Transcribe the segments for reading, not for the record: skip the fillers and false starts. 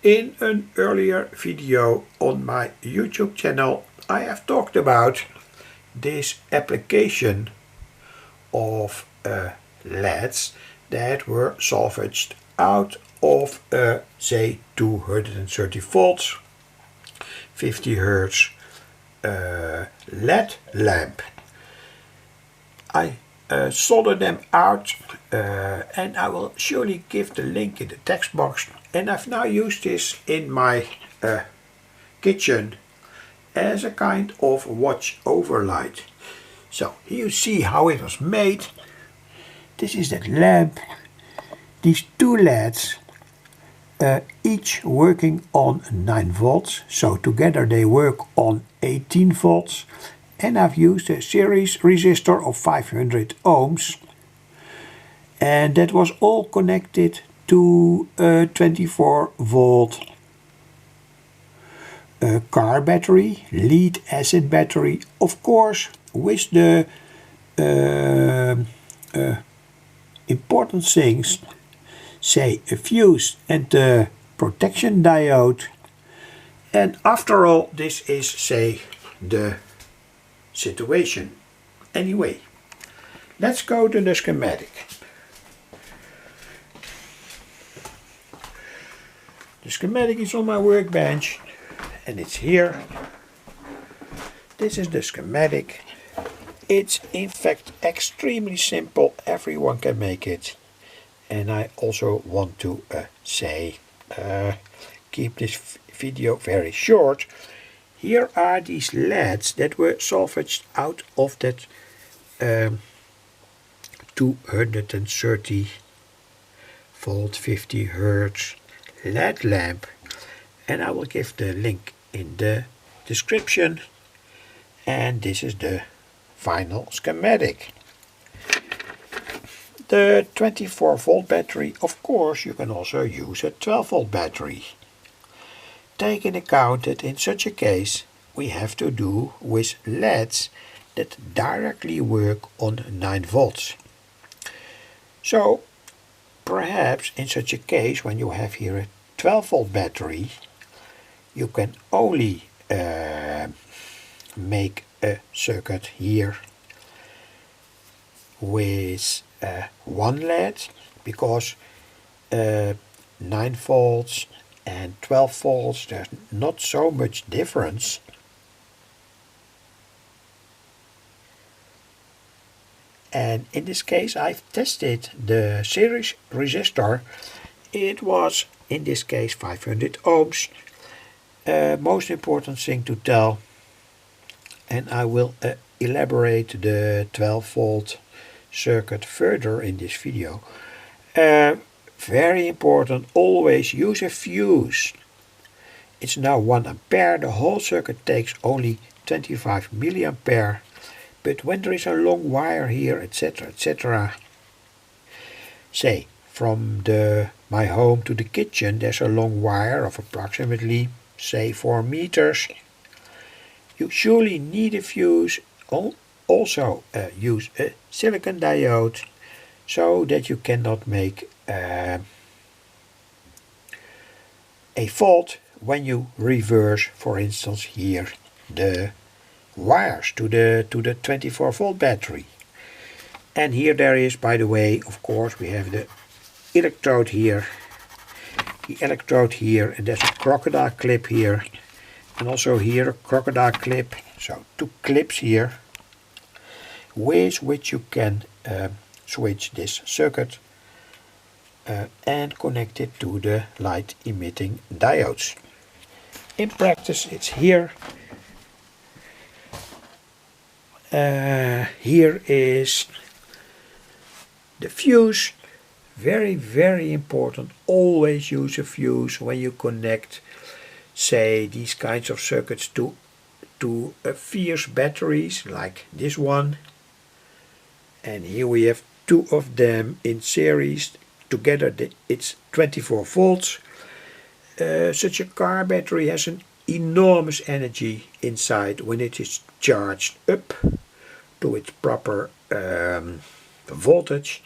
In an earlier video on my YouTube channel, I have talked about this application of LEDs that were salvaged out of a, say, 230 volts, 50 Hertz LED lamp. I soldered them out and I will surely give the link in the text box. And I've now used this in my kitchen as a kind of watch over light. So here you see how it was made. This is that lamp. These two LEDs, each working on 9 volts. So together they work on 18 volts. And I've used a series resistor of 500 ohms. And that was all connected to a 24 volt car battery, lead acid battery, of course, with the important things, say a fuse and the protection diode. And after all, this is, say, the situation. Anyway, let's go to the schematic. The schematic is on my workbench and it's here. This is the schematic. It's in fact extremely simple, everyone can make it. And I also want to keep this video very short. Here are these LEDs that were salvaged out of that 230 volt 50 Hertz LED lamp, and I will give the link in the description. And this is the final schematic. The 24 volt battery, of course you can also use a 12 volt battery. Take in account that in such a case we have to do with LEDs that directly work on 9 volts. So perhaps in such a case, when you have here a 12 volt battery, you can only make a circuit here with one LED, because 9 volts and 12 volts, there's not so much difference. And in this case I've tested the series resistor. It was in this case 500 ohms. Most important thing to tell, and I will elaborate the 12 volt circuit further in this video. Very important, always use a fuse. It's now 1 ampere, the whole circuit takes only 25 milliampere. But when there is a long wire here, etc., say from my home to the kitchen, there's a long wire of approximately, say, 4 meters. You surely need a fuse. Also use a silicon diode, so that you cannot make a fault when you reverse, for instance, here the wires to the 24 volt battery. And here there is, by the way, of course, we have the electrode here, and there's a crocodile clip here, and also here a crocodile clip. So 2 clips here with which you can switch this circuit and connect it to the light emitting diodes. In practice it's here. Here is the fuse. Very important, always use a fuse when you connect, say, these kinds of circuits to fierce batteries like this one. And here we have 2 of them in series. Together it's 24 volts. Such a car battery has an enormous energy inside when it is charged up to its proper voltage.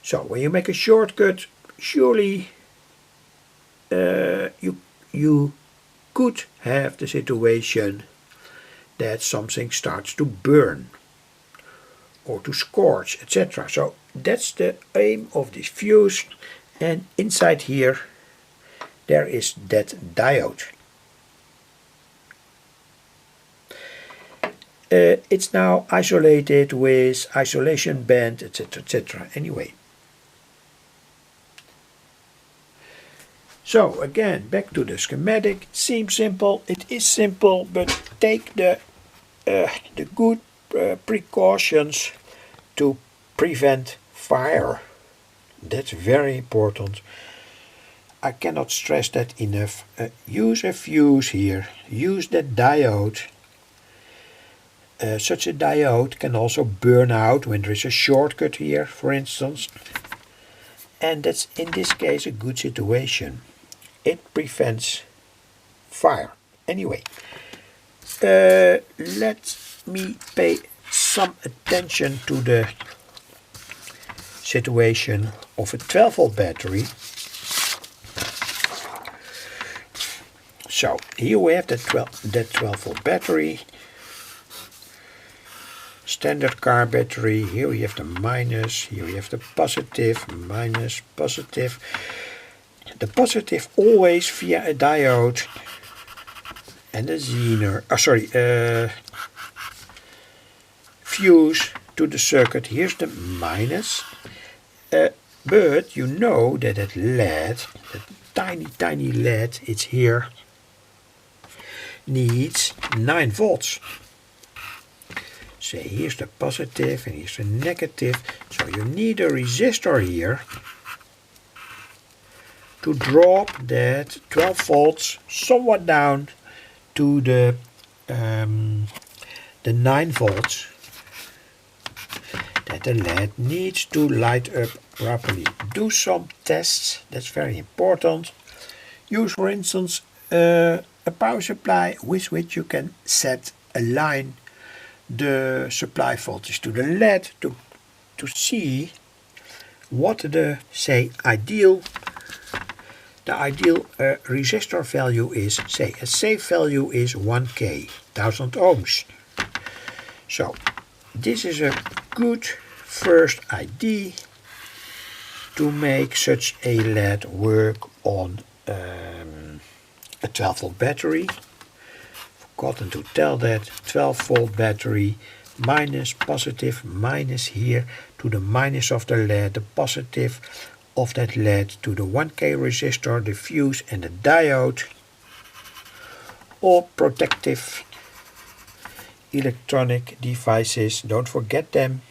So when you make a shortcut, surely you could have the situation that something starts to burn or to scorch, etc. So that's the aim of this fuse, and inside here there is that diode. It's now isolated with isolation band, etc., etc. Anyway, so again, back to the schematic. Seems simple. It is simple, but take the good precautions to prevent fire. That's very important. I cannot stress that enough. Use a fuse here. Use that diode. Such a diode can also burn out when there is a shortcut here, for instance. And that's in this case a good situation. It prevents fire. Anyway, let me pay some attention to the situation of a 12-volt battery. So here we have that 12-volt battery. Standard car battery. Here we have the minus, here we have the positive, minus, positive. The positive always via a diode and a zener, fuse to the circuit. Here's the minus, but you know that that LED, that tiny LED, it's here, needs 9 volts. So here's the positive and here's the negative. So you need a resistor here to drop that 12 volts somewhat down to the 9 volts that the LED needs to light up properly. Do some tests, that's very important. Use, for instance, a power supply with which you can align the supply voltage to the LED to see what the ideal resistor value is. Say a safe value is 1K, 1000 ohms. So this is a good first idea to make such a LED work on a 12-volt battery. Forgotten to tell that 12-volt battery, minus, positive, minus here to the minus of the LED, the positive of that LED to the 1K resistor, the fuse and the diode. All protective electronic devices, don't forget them.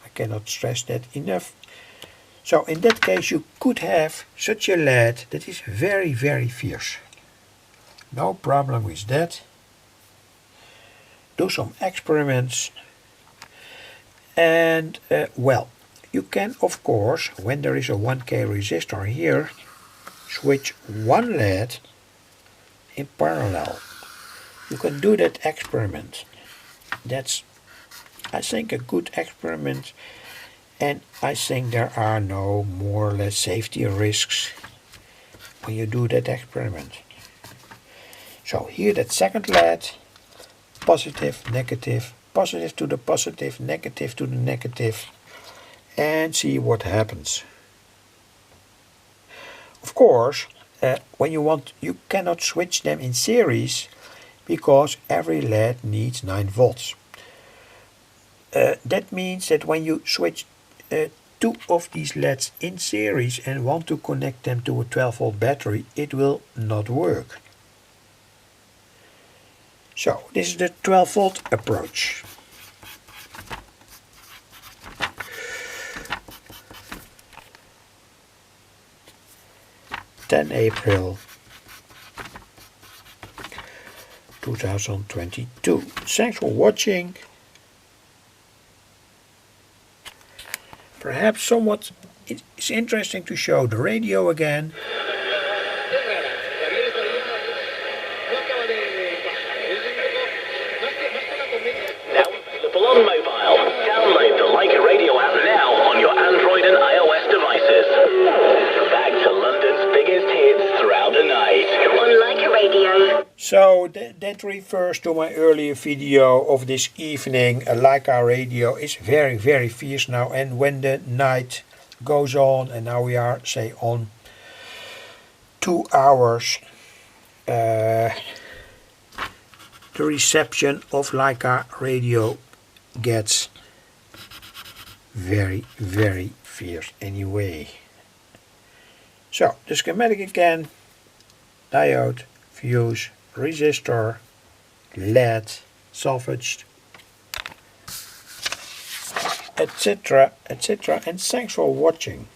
I cannot stress that enough. So in that case you could have such a LED that is very, very fierce. No problem with that. Do some experiments. And well, you can of course, when there is a 1K resistor here, switch one LED in parallel. You can do that experiment. That's, I think, a good experiment, and I think there are no more or less safety risks when you do that experiment. So here that second LED, positive, negative, positive to the positive, negative to the negative, and see what happens. Of course, when you want, you cannot switch them in series because every LED needs 9 volts. That means that when you switch two of these LEDs in series and want to connect them to a 12-volt battery, it will not work. So this is the 12-volt approach. April 2022. Thanks for watching. Perhaps somewhat it's interesting to show the radio again. Now available on mobile. Download the Leica Radio app now on your Android and iOS devices. Back to London's biggest hit. So that refers to my earlier video of this evening. A Leica radio is very, very fierce now, and when the night goes on, and now we are, say, on 2 hours, the reception of Leica radio gets very, very fierce anyway. So the schematic again: diode, fuse, resistor, LED, salvaged, etc., etc. And thanks for watching.